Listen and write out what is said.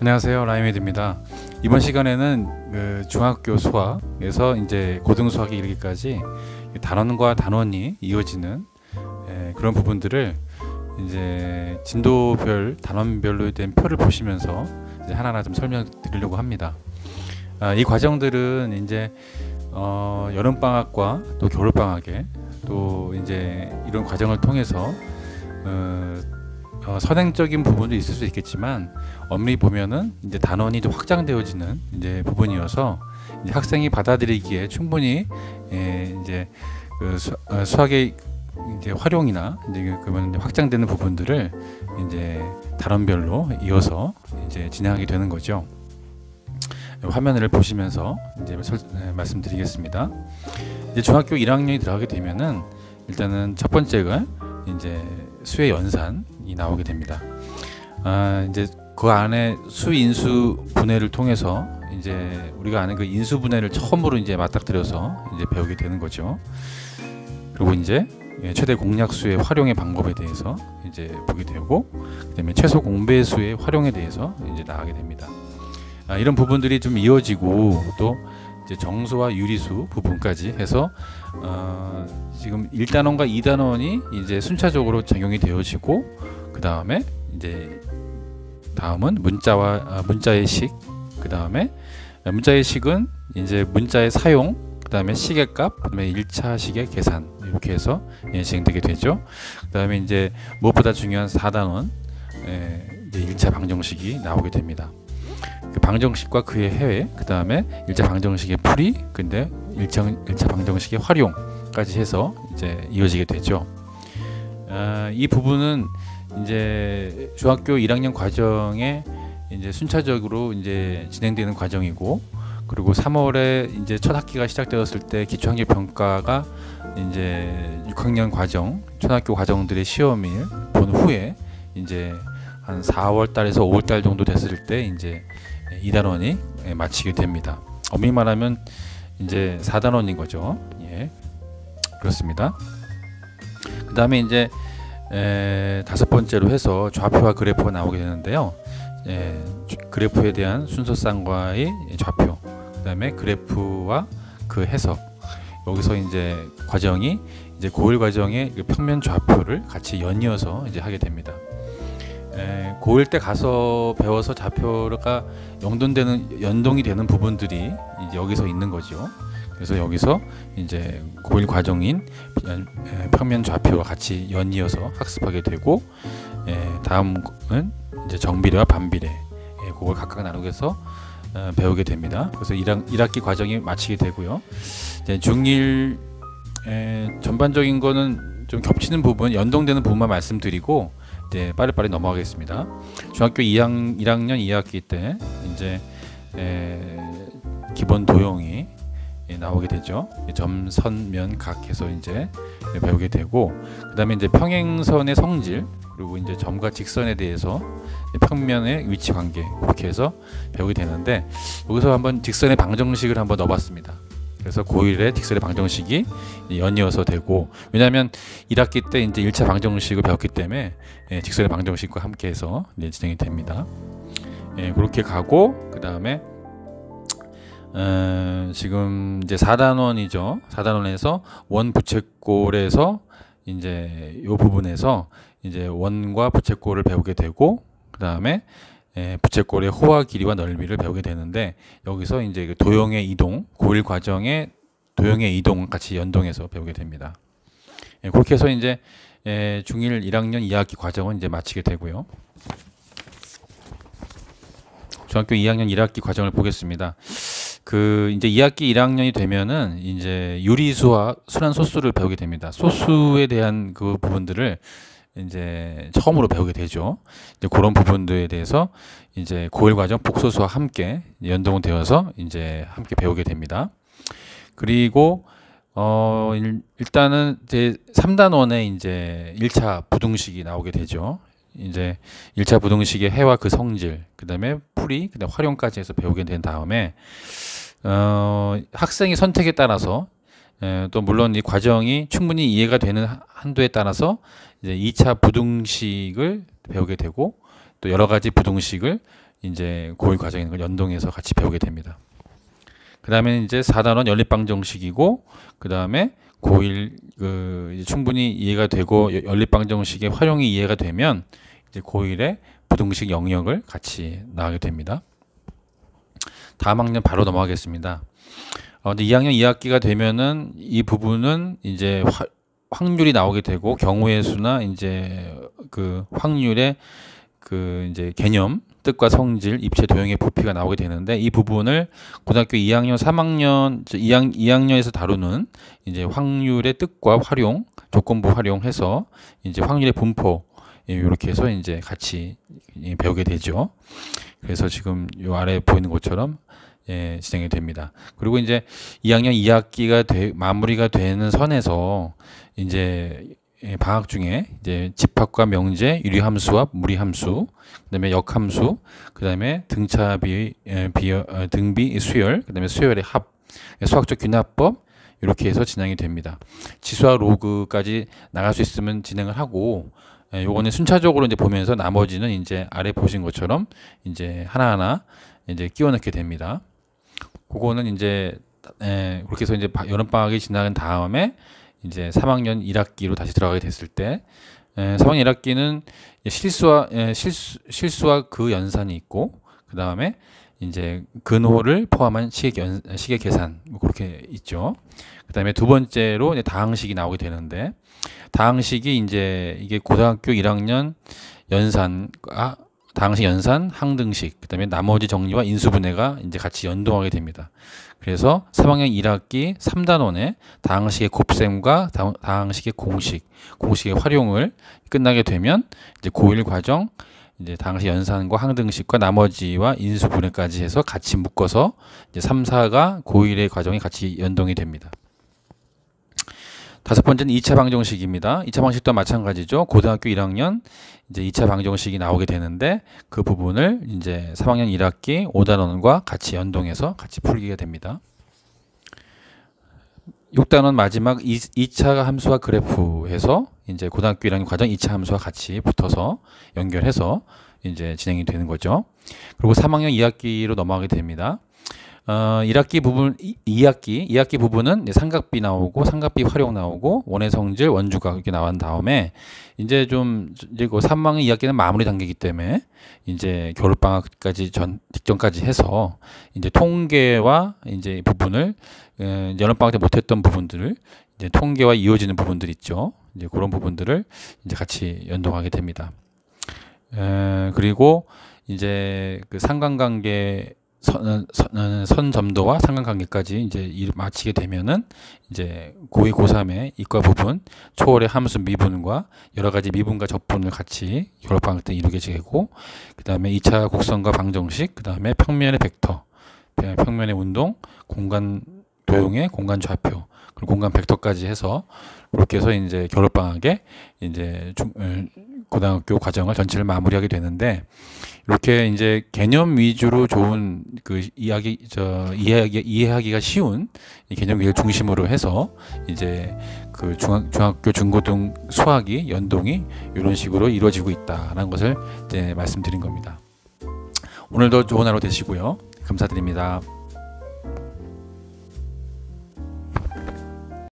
안녕하세요, 라이메드입니다. 이번 시간에는 그 중학교 수학에서 이제 고등 수학에 이르기까지 단원과 단원이 이어지는 그런 부분들을 이제 진도별 단원별로 된 표를 보시면서 이제 하나하나 좀 설명드리려고 합니다. 이 과정들은 이제 여름 방학과 또 겨울 방학에 또 이제 이런 과정을 통해서 선행적인 부분도 있을 수 있겠지만 엄밀히 보면은 이제 단원이 좀 확장되어지는 이제 부분이어서 이제 학생이 받아들이기에 충분히 이제 그 수학의 이제 활용이나 이제 그러면 확장되는 부분들을 이제 단원별로 이어서 이제 진행하게 되는 거죠. 화면을 보시면서 이제 말씀드리겠습니다. 이제 중학교 1학년이 들어가게 되면은 일단은 첫 번째가 이제 수의 연산이 나오게 됩니다. 이제 그 안에 수, 인수 분해를 통해서 이제 우리가 아는 그 인수 분해를 처음으로 이제 맞닥뜨려서 이제 배우게 되는 거죠. 그리고 이제 최대 공약수의 활용의 방법에 대해서 이제 보게 되고, 그다음에 최소 공배수의 활용에 대해서 이제 나가게 됩니다. 이런 부분들이 좀 이어지고 또 이제 정수와 유리수 부분까지 해서 지금 1단원과 2단원이 이제 순차적으로 적용이 되어지고, 그 다음에 이제 다음은 문자의 식, 그 다음에 문자의 식은 이제 문자의 사용, 그 다음에 시계값, 그 다음에 1차 시계 계산, 이렇게 해서 진행되게 되죠. 그 다음에 이제 무엇보다 중요한 4단원 이제 1차 방정식이 나오게 됩니다. 그 방정식과 그의 해외, 그 다음에 1차 방정식의 풀이, 근데 1차 방정식의 활용까지 해서 이제 이어지게 되죠. 이 부분은 이제 중학교 1학년 과정에 이제 순차적으로 이제 진행되는 과정이고, 그리고 3월에 이제 첫 학기가 시작되었을 때 기초학력 평가가 이제 6학년 과정, 초등학교 과정들의 시험을 본 후에 이제 한 4월 달에서 5월 달 정도 됐을 때 이제 2단원이 마치게 됩니다. 엄밀히 말하면 이제 4단원인 거죠. 예, 그렇습니다. 그 다음에 이제 다섯 번째로 해서 좌표와 그래프가 나오게 되는데요. 그래프에 대한 순서상과의 좌표, 그 다음에 그래프와 그 해석, 여기서 이제 과정이 이제 고1 과정의 그 평면 좌표를 같이 연이어서 이제 하게 됩니다. 고1 때 가서 배워서 좌표가 연동이 되는 부분들이 이제 여기서 있는 거죠. 그래서 여기서 이제 고1 과정인 평면 좌표와 같이 연이어서 학습하게 되고, 다음은 이제 정비례와 반비례, 그걸 각각 나누어서 배우게 됩니다. 그래서 1학기 과정이 마치게 되고요. 이제 중1 전반적인 거는 좀 겹치는 부분, 연동되는 부분만 말씀드리고 이제 빠르빠르 넘어가겠습니다. 중학교 1학년 2학기 때 이제 기본 도형이 나오게 되죠. 점, 선, 면, 각 해서 이제 배우게 되고, 그 다음에 이제 평행선의 성질, 그리고 이제 점과 직선에 대해서 평면의 위치 관계, 이렇게 해서 배우게 되는데, 여기서 한번 직선의 방정식을 한번 넣어봤습니다. 그래서 고1에 직선의 방정식이 연이어서 되고, 왜냐하면 1학기 때 이제 1차 방정식을 배웠기 때문에 직선의 방정식과 함께 해서 이제 진행이 됩니다. 그렇게 가고, 그 다음에 지금 이제 4단원이죠. 4단원에서 원 부채꼴에서 이제 이 부분에서 이제 원과 부채꼴을 배우게 되고, 그 다음에 부채꼴의 호와 길이와 넓이를 배우게 되는데, 여기서 이제 그 도형의 이동, 고1 과정의 도형의 이동 같이 연동해서 배우게 됩니다. 그렇게 해서 이제 중1 1학년 2학기 과정은 이제 마치게 되고요. 중학교 2학년 1학기 과정을 보겠습니다. 그 이제 2학기 1학년이 되면은 이제 유리수와 순환 소수를 배우게 됩니다. 소수에 대한 그 부분들을 이제 처음으로 배우게 되죠. 이제 그런 부분들에 대해서 이제 고1 과정 복소수와 함께 연동되어서 이제 함께 배우게 됩니다. 그리고 일단은 이제 3단원에 이제 1차 부등식이 나오게 되죠. 이제 1차 부등식의 해와 그 성질, 그 다음에 풀이, 그 다음에 활용까지 해서 배우게 된 다음에 학생의 선택에 따라서 또 물론 이 과정이 충분히 이해가 되는 한도에 따라서 이제 2차 부등식을 배우게 되고, 또 여러 가지 부등식을 이제 고1 과정에 있는 걸 연동해서 같이 배우게 됩니다. 그 다음에 이제 4단원 연립방정식이고, 그 다음에 고1 이제 충분히 이해가 되고 연립방정식의 활용이 이해가 되면 이제 고1의 부등식 영역을 같이 나가게 됩니다. 다음 학년 바로 넘어가겠습니다. 근데 2학년 2학기가 되면은 이 부분은 이제 확률이 나오게 되고, 경우의 수나 이제 그 확률의 그 이제 개념, 뜻과 성질, 입체, 도형의 부피가 나오게 되는데, 이 부분을 고등학교 2학년, 3학년, 2학년에서 다루는 이제 확률의 뜻과 활용, 조건부 활용해서 이제 확률의 분포, 이렇게 해서 이제 같이 배우게 되죠. 그래서 지금 요 아래 보이는 것처럼 진행이 됩니다. 그리고 이제 2학년 2학기가 마무리가 되는 선에서 이제 방학 중에 이제 집합과 명제, 유리함수와 무리함수, 그다음에 역함수, 그다음에 등차비, 등비, 수열, 그다음에 수열의 합, 수학적 균합법, 이렇게 해서 진행이 됩니다. 지수와 로그까지 나갈 수 있으면 진행을 하고, 요거는 순차적으로 이제 보면서 나머지는 이제 아래 보신 것처럼 이제 하나하나 이제 끼워 넣게 됩니다. 그거는 이제 그렇게 해서 이제 여름방학이 지나간 다음에 이제 3학년 1학기로 다시 들어가게 됐을 때, 3학년 1학기는 실수와 그 연산이 있고, 그 다음에 이제 근호를 포함한 시계 계산, 뭐 그렇게 있죠. 그 다음에 두 번째로 이제 다항식이 나오게 되는데, 다항식이 이제 이게 고등학교 1학년 다항식 연산, 항등식, 그 다음에 나머지 정리와 인수분해가 이제 같이 연동하게 됩니다. 그래서 3학년 1학기 3단원에 다항식의 곱셈과 다항식의 공식의 활용을 끝나게 되면 이제 고1 과정, 이제 다항식 연산과 항등식과 나머지와 인수분해까지 해서 같이 묶어서 이제 3, 4가 고1의 과정이 같이 연동이 됩니다. 다섯 번째는 2차 방정식입니다. 2차 방정식도 마찬가지죠. 고등학교 1학년 이제 2차 방정식이 나오게 되는데, 그 부분을 이제 3학년 1학기 5단원과 같이 연동해서 같이 풀게 됩니다. 6단원 마지막 2차 함수와 그래프 해서 이제 고등학교 1학년 과정 2차 함수와 같이 붙어서 연결해서 이제 진행이 되는 거죠. 그리고 3학년 2학기로 넘어가게 됩니다. 2학기 부분은 삼각비 나오고, 삼각비 활용 나오고, 원의 성질, 원주각 이렇게 나온 다음에 이제 그 3학년 2학기는 마무리 단계이기 때문에 이제 겨울방학까지 직전까지 해서 이제 통계와 이제 부분을 여름방학 때 못했던 부분들을 이제 통계와 이어지는 부분들 있죠. 이제 그런 부분들을 이제 같이 연동하게 됩니다. 그리고 이제 그 상관관계 선점도와 상관관계까지 이제 마치게 되면은 이제 고2, 고3의 이과 부분, 초월의 함수 미분과 여러 가지 미분과 접분을 같이 겨울방학 때 이루게 되고, 그 다음에 2차 곡선과 방정식, 그 다음에 평면의 벡터, 평면의 운동, 공간 도형의 공간 좌표, 그리고 공간 벡터까지 해서 이렇게 해서 이제 겨울방학에 이제 고등학교 과정을 전체를 마무리하게 되는데, 이렇게 이제 개념 위주로 좋은 그 이해하기가 쉬운 개념 위를 중심으로 해서 이제 그 중학교 중고등 수학이 연동이 이런 식으로 이루어지고 있다라는 것을 이제 말씀드린 겁니다. 오늘도 좋은 하루 되시고요. 감사드립니다.